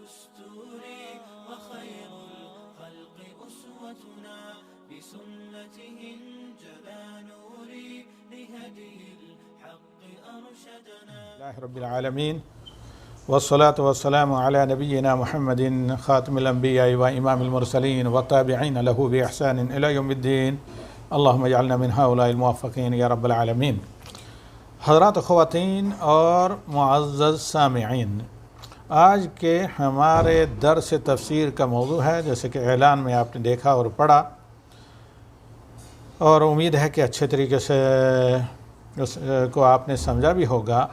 دستوري وخير الخلق أسوتنا بسنته انجلى نوري لهدي الحق أرشدنا. الله رب العالمين والصلاة والسلام على نبينا محمد خاتم الأنبياء وإمام المرسلين والتابعين له بإحسان إلى يوم الدين. اللهم اجعلنا من هؤلاء الموفقين یا رب العالمین. حضرات خواتین اور معزز سامعین، آج کے ہمارے درس تفسیر کا موضوع ہے، جیسے کہ اعلان میں آپ نے دیکھا اور پڑھا، اور امید ہے کہ اچھے طریقے سے اس کو آپ نے سمجھا بھی ہوگا.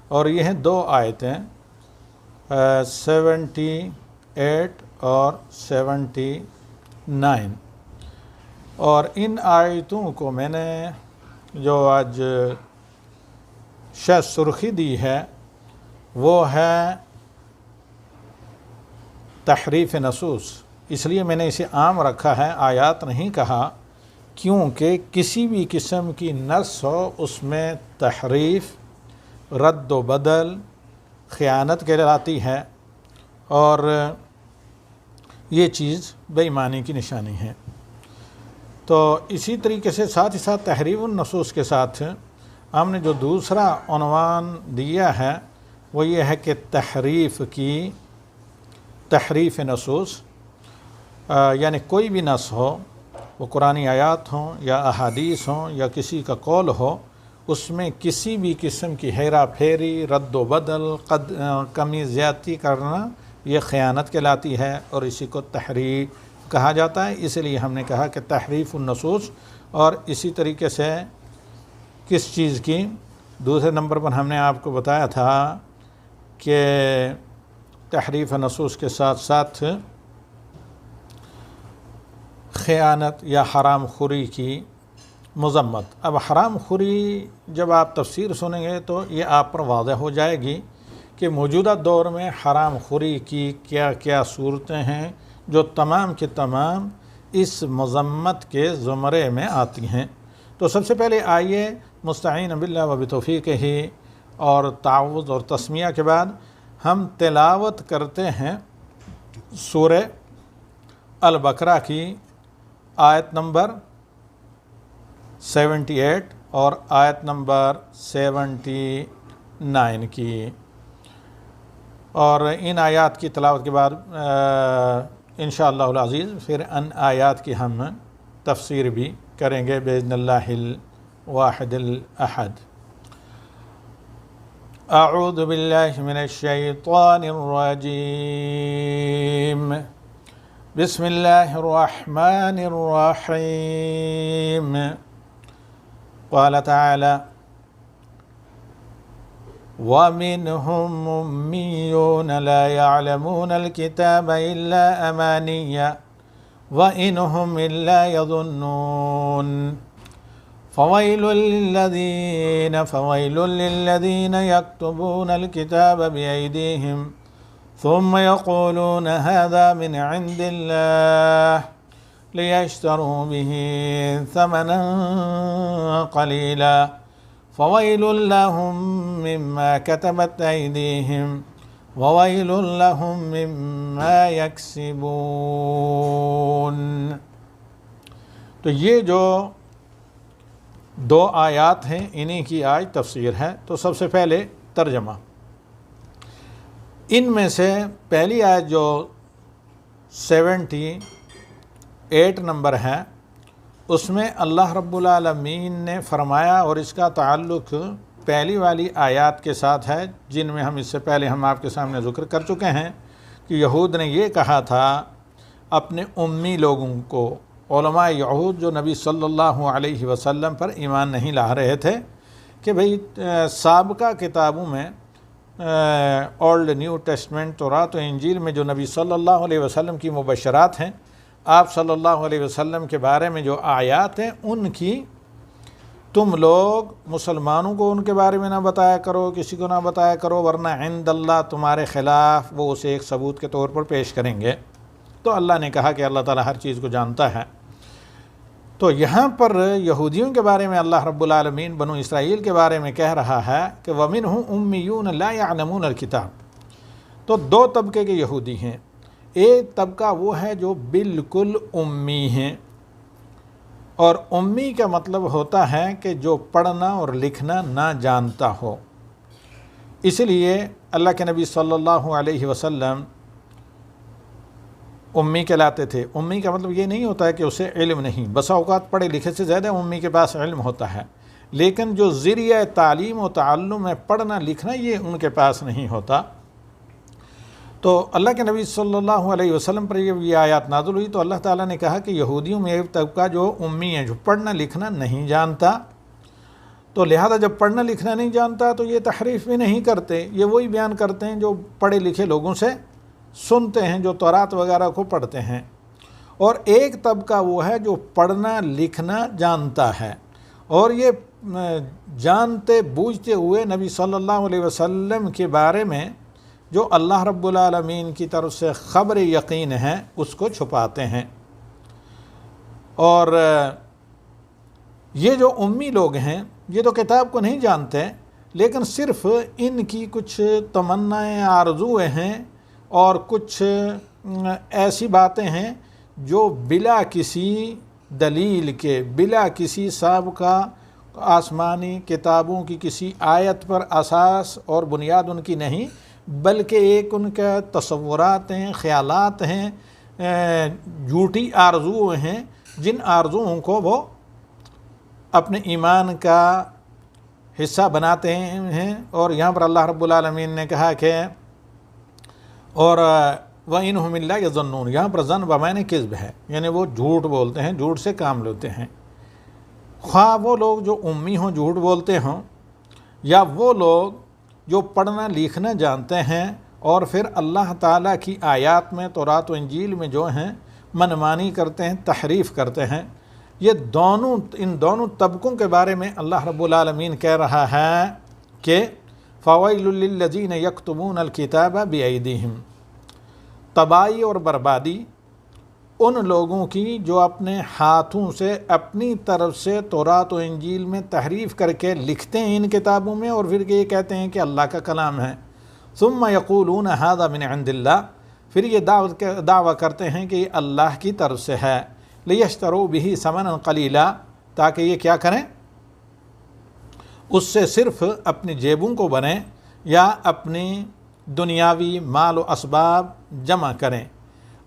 اور یہ ہیں دو آیتیں 78 اور 79، اور ان آیتوں کو میں نے جو آج شاید سرخی دی ہے وہ ہے تحریف نصوص. اس لیے میں نے اسے عام رکھا ہے، آیات نہیں کہا، کیونکہ کسی بھی قسم کی نص ہو اس میں تحریف، رد و بدل، خیانت کہلاتی ہے، اور یہ چیز بے ایمانی کی نشانی ہے. تو اسی طریقے سے ساتھ ہی ساتھ تحریف النصوص کے ساتھ ہم نے جو دوسرا عنوان دیا ہے وہ یہ ہے کہ تحریف نصوص، یعنی کوئی بھی نص ہو، وہ قرآنی آیات ہوں یا احادیث ہوں یا کسی کا قول ہو، اس میں کسی بھی قسم کی ہیرا پھیری، رد و بدل، کمی زیادتی کرنا، یہ خیانت کہلاتی ہے، اور اسی کو تحریف کہا جاتا ہے. اس لیے ہم نے کہا کہ تحریف النصوص. اور اسی طریقے سے کس چیز کی دوسرے نمبر پر ہم نے آپ کو بتایا تھا کہ تحریف نصوص کے ساتھ ساتھ خیانت یا حرام خوری کی مذمت. اب حرام خوری جب آپ تفسیر سنیں گے تو یہ آپ پر واضح ہو جائے گی کہ موجودہ دور میں حرام خوری کی کیا کیا صورتیں ہیں جو تمام کے تمام اس مذمت کے زمرے میں آتی ہیں. تو سب سے پہلے آئیے مستعین باللہ و بتوفیقہ اور تعوذ اور تسمیہ کے بعد ہم تلاوت کرتے ہیں سورہ البقرہ کی آیت نمبر 78 اور آیت نمبر 79 کی. اور ان آیات کی تلاوت کے بعد انشاءاللہ العزیز پھر ان آیات کی ہم تفسیر بھی کریں گے باذن اللہ الواحد الاحد. اعوذ باللہ من الشیطان الرجیم. بسم اللہ الرحمن الرحیم. قال تعالی: وَمِنْهُمْ أُمِّيُّونَ لَا يَعْلَمُونَ الْكِتَابَ إِلَّا أَمَانِيَّ وَإِنْهُمْ إِلَّا يَظُنُّونَ فَوَيْلٌ لِلَّذِينَ يَكْتُبُونَ الْكِتَابَ بِأَيْدِيهِمْ ثُمَّ يَقُولُونَ هَذَا مِنْ عِنْدِ اللَّهِ لِيَشْتَرُوا بِهِ ثَمَنًا قَلِيلًا فَوَيْلٌ لَهُمْ مِمَّا كَتَبَتْ أَيْدِيهِمْ وَوَيْلٌ لَهُمْ مِمَّا يَكْسِبُونَ. تو یہ جو دو آیات ہیں انہی کی آج تفسیر ہے. تو سب سے پہلے ترجمہ. ان میں سے پہلی آیت جو 78 نمبر ہے، اس میں اللہ رب العالمین نے فرمایا، اور اس کا تعلق پہلی والی آیات کے ساتھ ہے جن میں ہم اس سے پہلے ہم آپ کے سامنے ذکر کر چکے ہیں کہ یہود نے یہ کہا تھا اپنے امی لوگوں کو، علماء یہود جو نبی صلی اللہ علیہ وسلم پر ایمان نہیں لا رہے تھے، کہ بھئی سابقہ کتابوں میں اولڈ نیو ٹیسٹمنٹ، تورات و انجیل میں جو نبی صلی اللہ علیہ وسلم کی مبشرات ہیں، آپ صلی اللہ علیہ وسلم کے بارے میں جو آیات ہیں، ان کی تم لوگ مسلمانوں کو ان کے بارے میں نہ بتایا کرو، کسی کو نہ بتایا کرو، ورنہ عند اللہ تمہارے خلاف وہ اسے ایک ثبوت کے طور پر پیش کریں گے. تو اللہ نے کہا کہ اللہ تعالیٰ ہر چیز کو جانتا ہے. تو یہاں پر یہودیوں کے بارے میں اللہ رب العالمین بنو اسرائیل کے بارے میں کہہ رہا ہے کہ وَمِنْهُمْ أُمِّيُّونَ لَا يَعْلَمُونَ الْكِتَابَ. تو دو طبقے کے یہودی ہیں. ایک طبقہ وہ ہے جو بالکل امی ہیں، اور امی کا مطلب ہوتا ہے کہ جو پڑھنا اور لکھنا نہ جانتا ہو. اس لیے اللہ کے نبی صلی اللہ علیہ وسلم امی کہلاتے تھے. امی کا مطلب یہ نہیں ہوتا ہے کہ اسے علم نہیں، بسا اوقات پڑھے لکھے سے زیادہ امی کے پاس علم ہوتا ہے، لیکن جو ذریعہ تعلیم و تعلم ہے پڑھنا لکھنا یہ ان کے پاس نہیں ہوتا. تو اللہ کے نبی صلی اللہ علیہ وسلم پر یہ آیات نازل ہوئی تو اللہ تعالیٰ نے کہا کہ یہودیوں میں ایک طبقہ جو امی ہے، جو پڑھنا لکھنا نہیں جانتا، تو لہذا جب پڑھنا لکھنا نہیں جانتا تو یہ تحریف بھی نہیں کرتے، یہ وہی بیان کرتے ہیں جو پڑھے لکھے لوگوں سے سنتے ہیں، جو تورات وغیرہ کو پڑھتے ہیں. اور ایک طبقہ وہ ہے جو پڑھنا لکھنا جانتا ہے، اور یہ جانتے بوجھتے ہوئے نبی صلی اللہ علیہ وسلم کے بارے میں جو اللہ رب العالمین کی طرف سے خبر یقین ہے اس کو چھپاتے ہیں. اور یہ جو امی لوگ ہیں یہ تو کتاب کو نہیں جانتے، لیکن صرف ان کی کچھ تمنائیں آرزویں ہیں اور کچھ ایسی باتیں ہیں جو بلا کسی دلیل کے، بلا کسی سابقہ آسمانی کتابوں کی کسی آیت پر اساس اور بنیاد ان کی نہیں، بلکہ ایک ان کا تصورات ہیں، خیالات ہیں، جھوٹی آرزویں ہیں، جن آرزوؤں کو وہ اپنے ایمان کا حصہ بناتے ہیں. اور یہاں پر اللہ رب العالمین نے کہا کہ اور وَإِنْهُمْ إِلَّا يَظُنُّونَ، یہاں پر ظن بمعنی کذب ہے، یعنی وہ جھوٹ بولتے ہیں، جھوٹ سے کام لیتے ہیں. خواہ وہ لوگ جو امی ہوں جھوٹ بولتے ہوں، یا وہ لوگ جو پڑھنا لکھنا جانتے ہیں اور پھر اللہ تعالیٰ کی آیات میں تورات و انجیل میں جو ہیں منمانی کرتے ہیں، تحریف کرتے ہیں. یہ ان دونوں طبقوں کے بارے میں اللہ رب العالمین کہہ رہا ہے کہ فَوَيْلٌ لِّلَّذِينَ يَكْتُبُونَ الْكِتَابَ بِأَيْدِيهِمْ، تباہی اور بربادی ان لوگوں کی جو اپنے ہاتھوں سے اپنی طرف سے تورات و انجیل میں تحریف کر کے لکھتے ہیں ان کتابوں میں، اور پھر یہ کہتے ہیں کہ اللہ کا کلام ہے. ثُمَّ يَقُولُونَ هَذَا مِنْ عِنْدِ اللَّهِ، پھر یہ دعویٰ کرتے ہیں کہ یہ اللہ کی طرف سے ہے. لِيَشْتَرُوا بِهِ ثَمَنًا قَلِيلًا، تاکہ یہ کیا کریں، اس سے صرف اپنی جیبوں کو بنیں یا اپنی دنیاوی مال و اسباب جمع کریں.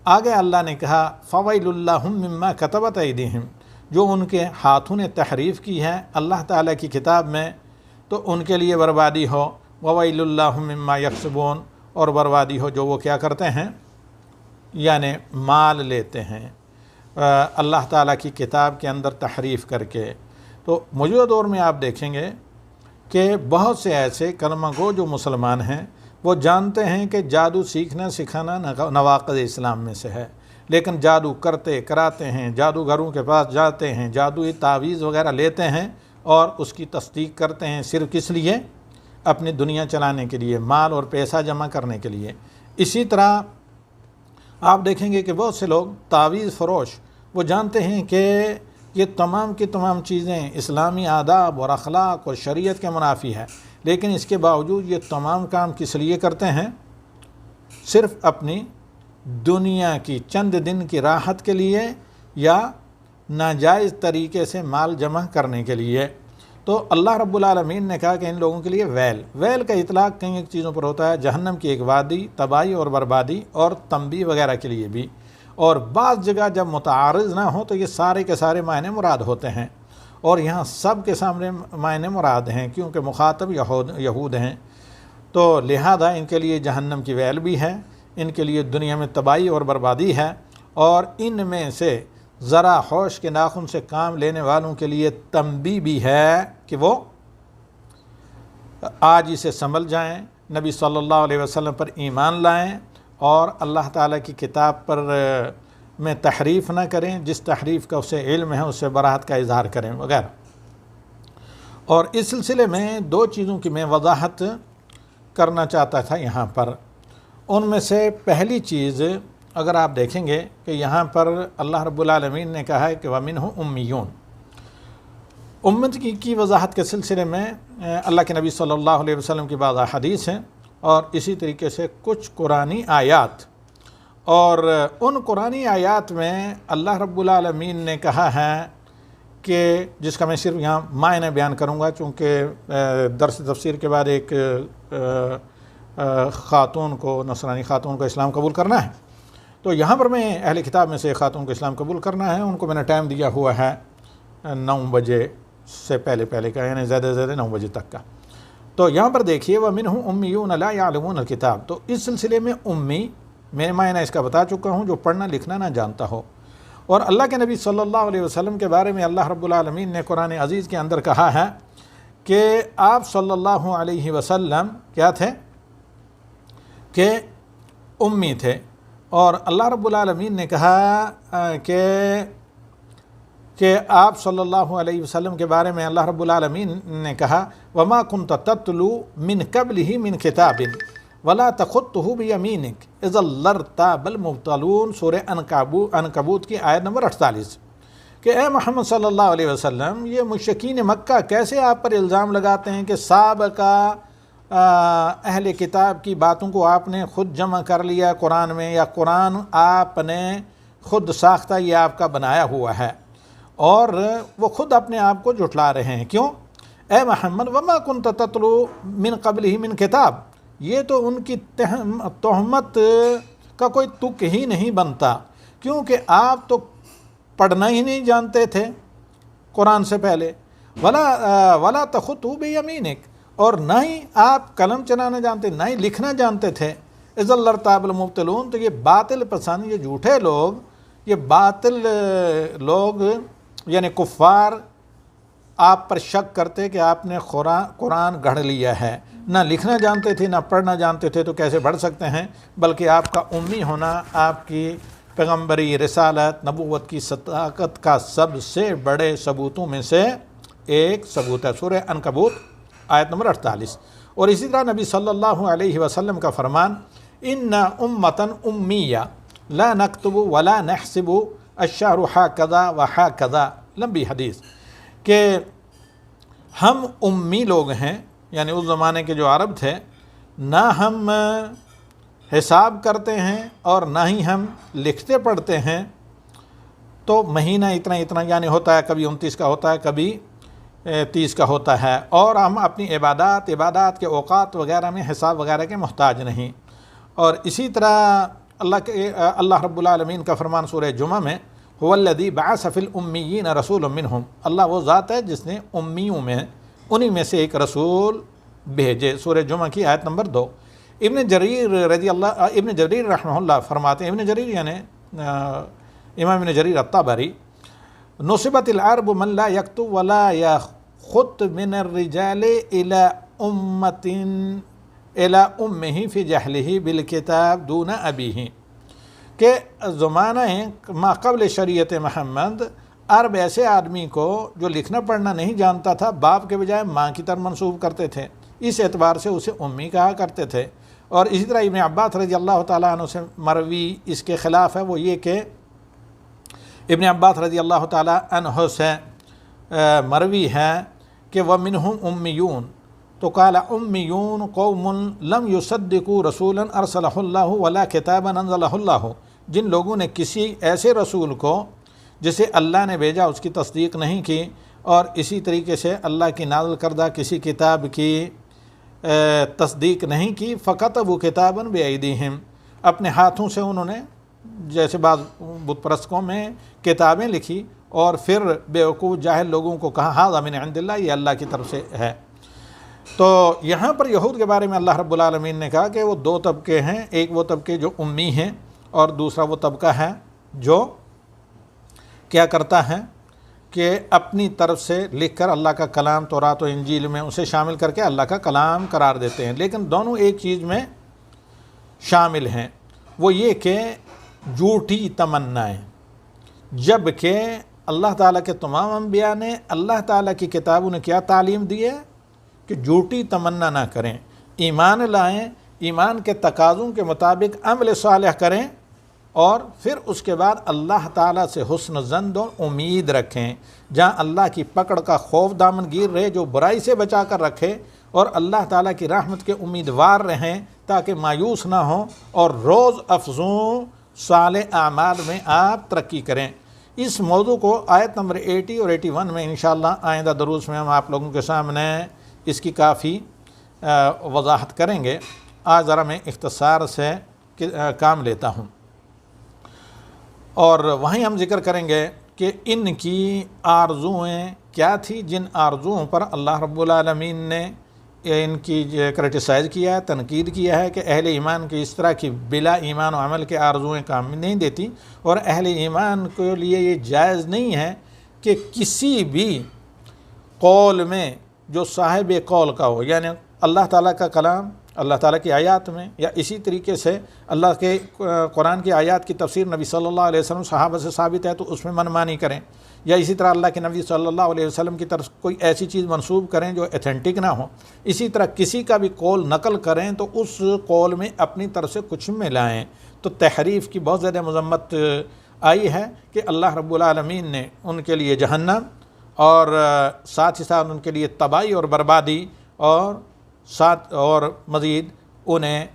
آگے اللہ نے کہا فَوَيْلُ لَّهُم مِّمَّا كَتَبَتْ أَيْدِيهِمْ، جو ان کے ہاتھوں نے تحریف کی ہے اللہ تعالیٰ کی کتاب میں تو ان کے لیے بربادی ہو. وَوَيْلُ لَّهُم مِّمَّا يَكْسِبُونَ، اور بربادی ہو جو وہ کیا کرتے ہیں، یعنی مال لیتے ہیں اللہ تعالیٰ کی کتاب کے اندر تحریف کر کے. تو موجودہ دور میں آپ دیکھیں گے کہ بہت سے ایسے کلمہ گو جو مسلمان ہیں وہ جانتے ہیں کہ جادو سیکھنا سکھانا نواقض اسلام میں سے ہے، لیکن جادو کرتے کراتے ہیں، جادوگروں کے پاس جاتے ہیں، جادوئی تعویذ وغیرہ لیتے ہیں اور اس کی تصدیق کرتے ہیں، صرف کس لیے، اپنی دنیا چلانے کے لیے، مال اور پیسہ جمع کرنے کے لیے. اسی طرح آپ دیکھیں گے کہ بہت سے لوگ تعویذ فروش وہ جانتے ہیں کہ یہ تمام کی تمام چیزیں اسلامی آداب اور اخلاق اور شریعت کے منافی ہے، لیکن اس کے باوجود یہ تمام کام کس لیے کرتے ہیں، صرف اپنی دنیا کی چند دن کی راحت کے لیے یا ناجائز طریقے سے مال جمع کرنے کے لیے. تو اللہ رب العالمین نے کہا کہ ان لوگوں کے لیے ویل کا اطلاق کئی ایک چیزوں پر ہوتا ہے، جہنم کی ایک وادی، تباہی اور بربادی اور تنبیہ وغیرہ کے لیے بھی. اور بعض جگہ جب متعارض نہ ہو تو یہ سارے کے سارے معنی مراد ہوتے ہیں، اور یہاں سب کے سامنے معنی مراد ہیں کیونکہ مخاطب یہود ہیں. تو لہذا ان کے لیے جہنم کی ویل بھی ہے، ان کے لیے دنیا میں تباہی اور بربادی ہے، اور ان میں سے ذرا ہوش کے ناخن سے کام لینے والوں کے لیے تنبیہ بھی ہے کہ وہ آج اسے سنبھل جائیں، نبی صلی اللہ علیہ وسلم پر ایمان لائیں اور اللہ تعالیٰ کی کتاب پر میں تحریف نہ کریں، جس تحریف کا اسے علم ہے اسے براحت کا اظہار کریں وغیرہ. اور اس سلسلے میں دو چیزوں کی میں وضاحت کرنا چاہتا تھا یہاں پر. ان میں سے پہلی چیز اگر آپ دیکھیں گے کہ یہاں پر اللہ رب العالمین نے کہا ہے کہ وَمِنْهُ أُمِّيُّونَ، امت کی وضاحت کے سلسلے میں اللہ کے نبی صلی اللہ علیہ وسلم کی بعض احادیث ہیں اور اسی طریقے سے کچھ قرآنی آیات، اور ان قرآنی آیات میں اللہ رب العالمین نے کہا ہے کہ جس کا میں صرف یہاں معنی بیان کروں گا، چونکہ درس تفسیر کے بعد ایک خاتون کو، نصرانی خاتون کو اسلام قبول کرنا ہے، تو یہاں پر میں اہل کتاب میں سے خاتون کو اسلام قبول کرنا ہے، ان کو میں نے ٹائم دیا ہوا ہے 9 بجے سے پہلے کا، یعنی زیادہ سے زیادہ 9 بجے تک کا۔ تو یہاں پر دیکھیے وَمِنْهُمْ أُمِّيُّونَ لَا يَعْلَمُونَ الْكِتَابَ، تو اس سلسلے میں امی میں معنی اس کا بتا چکا ہوں، جو پڑھنا لکھنا نہ جانتا ہو۔ اور اللہ کے نبی صلی اللہ علیہ وسلم کے بارے میں اللہ رب العالمین نے قرآن عزیز کے اندر کہا ہے کہ آپ صلی اللہ علیہ وسلم کیا تھے کہ امی تھے، اور اللہ رب العالمین نے کہا کہ آپ صلی اللہ علیہ وسلم کے بارے میں اللہ رب العالمین نے کہا وَمَا كُنْتَ تَتْلُو مِنْ قَبْلِهِ مِنْ كِتَابٍ وَلَا تَخُطُّهُ بِيَمِينِكَ إِذًا لَّارْتَابَ الْمُبْطِلُونَ، سورہ عنکبوت کی آیت نمبر 48، کہ اے محمد صلی اللہ علیہ وسلم، یہ مشرکین مکہ کیسے آپ پر الزام لگاتے ہیں کہ سابقہ اہل کتاب کی باتوں کو آپ نے خود جمع کر لیا قرآن میں، یا قرآن آپ نے خود ساختہ، یہ آپ کا بنایا ہوا ہے، اور وہ خود اپنے آپ کو جھٹلا رہے ہیں۔ کیوں؟ اے محمد وَمَا كُنْتَ تَتْلُو مِنْ قَبْلِهِ مِنْ کتاب، یہ تو ان کی تہمت کا کوئی تک ہی نہیں بنتا، کیونکہ آپ تو پڑھنا ہی نہیں جانتے تھے قرآن سے پہلے، وَلَا تَخُطُّهُ بِيَمِينِكَ، اور نہ ہی آپ قلم چلانا جانتے، نہ ہی لکھنا جانتے تھے۔ اِذًا لَّارْتَابَ الْمُبْطِلُونَ، تو یہ باطل پسند، یہ جھوٹے لوگ، یہ باطل لوگ یعنی کفار آپ پر شک کرتے کہ آپ نے قرآن گھڑ لیا ہے، نہ لکھنا جانتے تھے، نہ پڑھنا جانتے تھے، تو کیسے پڑھ سکتے ہیں؟ بلکہ آپ کا امی ہونا آپ کی پیغمبری، رسالت، نبوت کی صداقت کا سب سے بڑے ثبوتوں میں سے ایک ثبوت ہے۔ سورہ عنکبوت آیت نمبر 48۔ اور اسی طرح نبی صلی اللہ علیہ وسلم کا فرمان اِنَّ أُمَّةً أُمِّيَّةً لَا نَكْتُبُ وَلَا نَحْسِبُ الشَّهْرُ هَكَذَا وَهَكَذَا، لمبی حدیث، کہ ہم امی لوگ ہیں، یعنی اس زمانے کے جو عرب تھے، نہ ہم حساب کرتے ہیں اور نہ ہی ہم لکھتے پڑھتے ہیں، تو مہینہ اتنا اتنا یعنی ہوتا ہے، کبھی 29 کا ہوتا ہے، کبھی 30 کا ہوتا ہے، اور ہم اپنی عبادات کے اوقات وغیرہ میں حساب وغیرہ کے محتاج نہیں۔ اور اسی طرح اللہ رب العالمین کا فرمان سورہ جمعہ میں هو الذی بعث فی الامیین رسولا منہم، اللہ وہ ذات ہے جس نے امیوں میں انہی میں سے ایک رسول بھیجے، سورہ جمعہ کی آیت نمبر 2۔ ابن جریر رحمہ اللہ فرماتے ہیں، ابن جریر یعنی امام ابن جریر الطبری، نصبت العرب من لا یکتب ولا یخط من الرجال الى امہ فی جہلہ بالکتاب دون ابیہ، کہ زمانہ ما قبل شریعت محمد عرب ایسے آدمی کو جو لکھنا پڑھنا نہیں جانتا تھا، باپ کے بجائے ماں کی طرف منسوب کرتے تھے، اس اعتبار سے اسے امی کہا کرتے تھے۔ اور اسی طرح ابن عباس رضی اللہ تعالیٰ عنہ سے مروی اس کے خلاف ہے، وہ یہ کہ ابن عباس رضی اللہ تعالیٰ عنہ سے مروی ہے کہ وَمِنْهُمْ أُمِّيُّونَ، تو قال امیون قوم لم يصدقوا رسولا ارسلہ اللہ ولا کتابا انزلہ اللہ، جن لوگوں نے کسی ایسے رسول کو جسے اللہ نے بھیجا اس کی تصدیق نہیں کی، اور اسی طریقے سے اللہ کی نازل کردہ کسی کتاب کی تصدیق نہیں کی، فَكَتَبُوا كِتَابًا بِأَيْدِيهِمْ، اپنے ہاتھوں سے انہوں نے جیسے بعض بت پرستوں میں کتابیں لکھی، اور پھر بیوقوف جاہل لوگوں کو کہا ھذا من عند اللہ، یہ اللہ کی طرف سے ہے۔ تو یہاں پر یہود کے بارے میں اللہ رب العالمین نے کہا کہ وہ 2 طبقے ہیں، ایک وہ طبقے جو امی ہیں، اور دوسرا وہ طبقہ ہے جو کیا کرتا ہے کہ اپنی طرف سے لکھ کر اللہ کا کلام تورات و انجیل میں اسے شامل کر کے اللہ کا کلام قرار دیتے ہیں، لیکن دونوں ایک چیز میں شامل ہیں، وہ یہ کہ جھوٹی تمنائیں، جبکہ اللہ تعالیٰ کے تمام انبیاء نے، اللہ تعالیٰ کی کتابوں نے کیا تعلیم دی ہے کہ جھوٹی تمنا نہ کریں، ایمان لائیں، ایمان کے تقاضوں کے مطابق عمل صالح کریں، اور پھر اس کے بعد اللہ تعالیٰ سے حسن ظن اور امید رکھیں۔ جہاں اللہ کی پکڑ کا خوف دامن گیر رہے، جو برائی سے بچا کر رکھے، اور اللہ تعالیٰ کی رحمت کے امیدوار رہیں تاکہ مایوس نہ ہوں اور روز افزوں صالح اعمال میں آپ ترقی کریں۔ اس موضوع کو آیت نمبر 80 اور 81 میں انشاءاللہ آئندہ دروس میں ہم آپ لوگوں کے سامنے اس کی کافی وضاحت کریں گے۔ آج ذرا میں اختصار سے کام لیتا ہوں، اور وہیں ہم ذکر کریں گے کہ ان کی آرزوئیں کیا تھی، جن آرزوؤں پر اللہ رب العالمین نے ان کی کرٹیسائز کیا ہے، تنقید کیا ہے کہ اہل ایمان کی اس طرح کی بلا ایمان و عمل کے آرزوئیں کام نہیں دیتی، اور اہل ایمان کے لیے یہ جائز نہیں ہے کہ کسی بھی قول میں جو صاحب قول کا ہو، یعنی اللہ تعالیٰ کا کلام، اللہ تعالیٰ کی آیات میں، یا اسی طریقے سے اللہ کے قرآن کی آیات کی تفسیر نبی صلی اللہ علیہ وسلم صحابہ سے ثابت ہے تو اس میں منمانی کریں، یا اسی طرح اللہ کے نبی صلی اللہ علیہ وسلم کی طرف کوئی ایسی چیز منسوب کریں جو ایتھنٹک نہ ہو۔ اسی طرح کسی کا بھی قول نقل کریں تو اس قول میں اپنی طرف سے کچھ ملائیں، تو تحریف کی بہت زیادہ مذمت آئی ہے کہ اللہ رب العالمین نے ان کے لیے جہنم اور ساتھ ہی ساتھ ان کے لیے تباہی اور بربادی اور مزید انہیں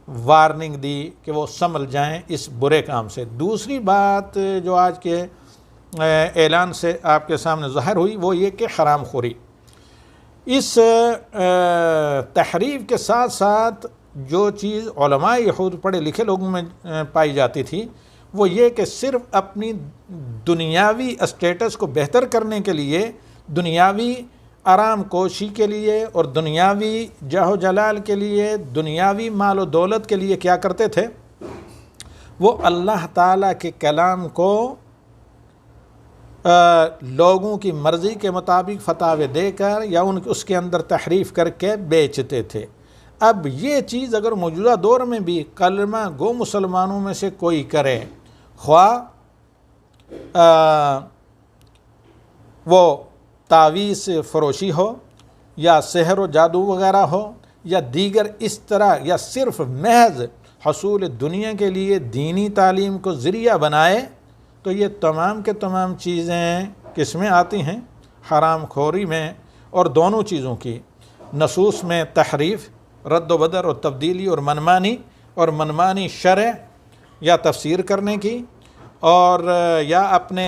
وارننگ دی کہ وہ سنبھل جائیں اس برے کام سے۔ دوسری بات جو آج کے اعلان سے آپ کے سامنے ظاہر ہوئی وہ یہ کہ حرام خوری، اس تحریف کے ساتھ ساتھ جو چیز علماء یہود پڑھے لکھے لوگوں میں پائی جاتی تھی وہ یہ کہ صرف اپنی دنیاوی اسٹیٹس کو بہتر کرنے کے لیے، دنیاوی آرام کوشی کے لیے اور دنیاوی جاہ و جلال کے لیے، دنیاوی مال و دولت کے لیے کیا کرتے تھے، وہ اللہ تعالیٰ کے کلام کو لوگوں کی مرضی کے مطابق فتاوے دے کر یا اس کے اندر تحریف کر کے بیچتے تھے۔ اب یہ چیز اگر موجودہ دور میں بھی کلمہ گو مسلمانوں میں سے کوئی کرے، خواہ وہ تعویذ فروشی ہو یا سحر و جادو وغیرہ ہو یا دیگر اس طرح، یا صرف محض حصول دنیا کے لیے دینی تعلیم کو ذریعہ بنائے، تو یہ تمام کے تمام چیزیں کس میں آتی ہیں؟ حرام خوری میں، اور دونوں چیزوں کی نصوص میں تحریف، رد و بدل اور تبدیلی اور منمانی شرع یا تفسیر کرنے کی، اور یا اپنے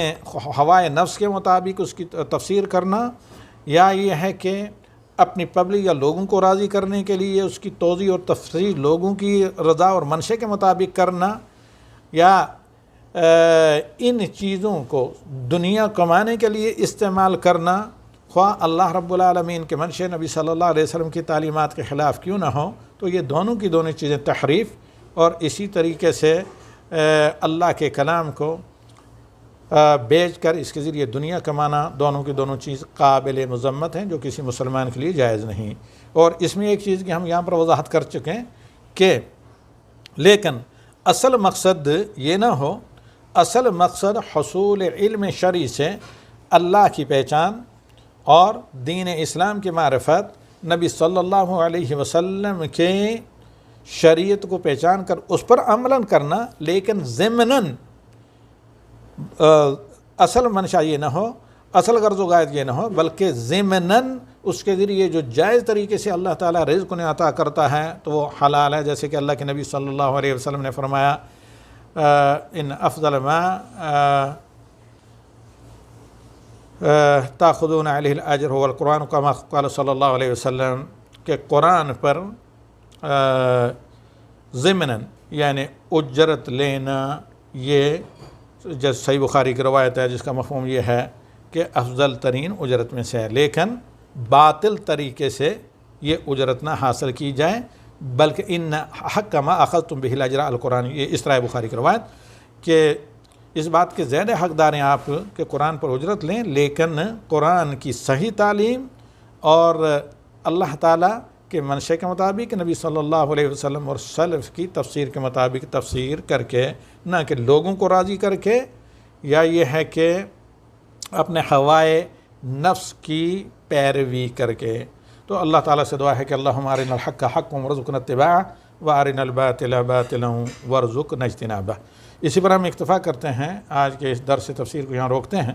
ہوائے نفس کے مطابق اس کی تفسیر کرنا، یا یہ ہے کہ اپنی پبلک یا لوگوں کو راضی کرنے کے لیے اس کی توضیح اور تفسیر لوگوں کی رضا اور منشے کے مطابق کرنا، یا ان چیزوں کو دنیا کمانے کے لیے استعمال کرنا، خواہ اللہ رب العالمین کے منشے نبی صلی اللہ علیہ وسلم کی تعلیمات کے خلاف کیوں نہ ہو، تو یہ دونوں کی دونوں چیزیں تحریف اور اسی طریقے سے اللہ کے کلام کو بیچ کر اس کے ذریعے دنیا کمانا، دونوں کی دونوں چیز قابل مذمت ہیں جو کسی مسلمان کے لیے جائز نہیں۔ اور اس میں ایک چیز کی ہم یہاں پر وضاحت کر چکے ہیں کہ لیکن اصل مقصد یہ نہ ہو، اصل مقصد حصول علم شرعی سے اللہ کی پہچان اور دین اسلام کی معرفت، نبی صلی اللہ علیہ وسلم کے شریعت کو پہچان کر اس پر عملاً کرنا، لیکن ضمناً اصل منشا یہ نہ ہو، اصل غرض و غایت یہ نہ ہو، بلکہ ضمناً اس کے ذریعے جو جائز طریقے سے اللہ تعالیٰ رزق انہیں عطا کرتا ہے تو وہ حلال ہے، جیسے کہ اللہ کے نبی صلی اللہ علیہ وسلم نے فرمایا ان افضل ما تاخذون علیہ الاجر هو القرآن کما قال صلی اللہ علیہ وسلم، کہ قرآن پر ضمناً یعنی اجرت لینا، یہ جیسے صحیح بخاری کی روایت ہے جس کا مفہوم یہ ہے کہ افضل ترین اجرت میں سے ہے، لیکن باطل طریقے سے یہ اجرت نہ حاصل کی جائے، بلکہ ان حق ما اخذتم به الاجر القرآن، یہ اس طرح بخاری کی روایت کہ اس بات کے زیادہ حقدار ہیں آپ کہ قرآن پر اجرت لیں، لیکن قرآن کی صحیح تعلیم اور اللہ تعالیٰ کے منشے کے مطابق، نبی صلی اللہ علیہ وسلم اور سلف کی تفسیر کے مطابق تفسیر کر کے، نہ کہ لوگوں کو راضی کر کے، یا یہ ہے کہ اپنے ہوائے نفس کی پیروی کر کے۔ تو اللہ تعالیٰ سے دعا ہے کہ اللہم ارنا الحق حقا وارزقنا اتباعہ وارنا الباطل باطلا وارزقنا اجتنابہ۔ اسی پر ہم اکتفا کرتے ہیں، آج کے اس درس تفسیر کو یہاں روکتے ہیں۔